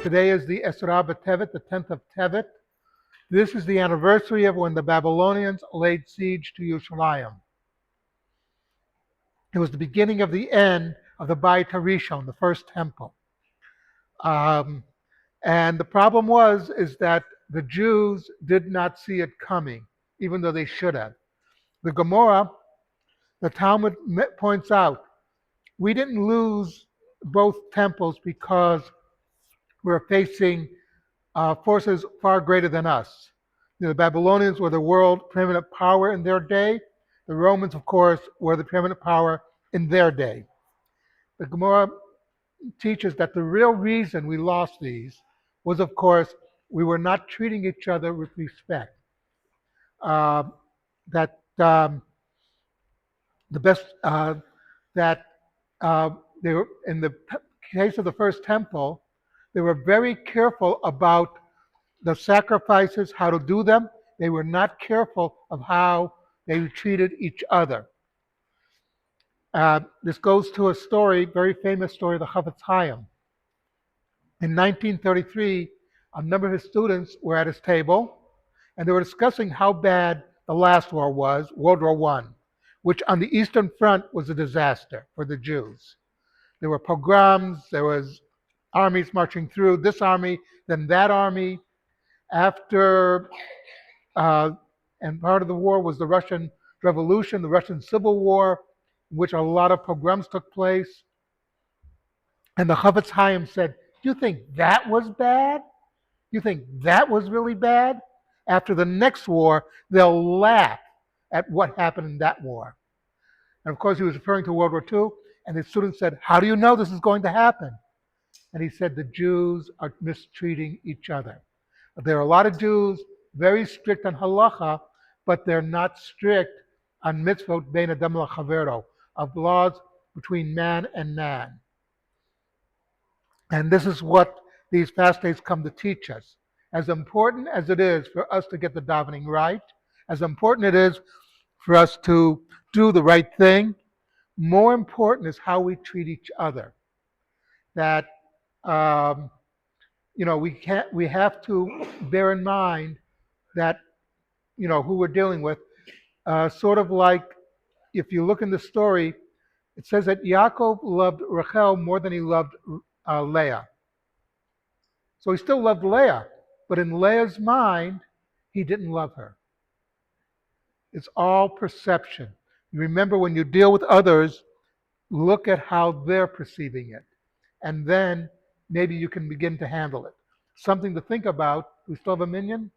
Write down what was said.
Today is the Esra Tevet, the 10th of Tevet. This is the anniversary of when the Babylonians laid siege to Yerushalayim. It was the beginning of the end of the Beit HaRishon, the first temple. And the problem is that the Jews did not see it coming, even though they should have. The Gemara, the Talmud points out, we didn't lose both temples because we're facing forces far greater than us. The Babylonians were the world preeminent power in their day. The Romans, of course, were the preeminent power in their day. The Gemara teaches that the real reason we lost these was, of course, we were not treating each other with respect. That the best that they were in the case of the first temple, they were very careful about the sacrifices, how to do them. They were not careful of how they treated each other. This goes to a story, very famous story, the Chafetz Chaim. In 1933, a number of his students were at his table, and they were discussing how bad the last war was, World War I, which on the Eastern Front was a disaster for the Jews. There were pogroms, there was armies marching through, this army, then that army. After, and part of the war was the Russian Revolution, the Russian Civil War, in which a lot of pogroms took place. And the Chafetz Chaim said, "You think that was bad? You think that was really bad?" After the next war, they'll laugh at what happened in that war. And of course, he was referring to World War II, and his students said, "How do you know this is going to happen?" And he said, "The Jews are mistreating each other. There are a lot of Jews very strict on halacha, but they're not strict on mitzvot bein adam lachavero, of laws between man and man." And this is what these fast days come to teach us. As important as it is for us to get the davening right, as important it is for us to do the right thing, more important is how we treat each other. That we have to bear in mind that who we're dealing with. Sort of like if you look in the story, it says that Yaakov loved Rachel more than he loved Leah. So he still loved Leah, but in Leah's mind, he didn't love her. It's all perception. You remember, when you deal with others, look at how they're perceiving it, and then maybe you can begin to handle it. Something to think about. We still have a minion?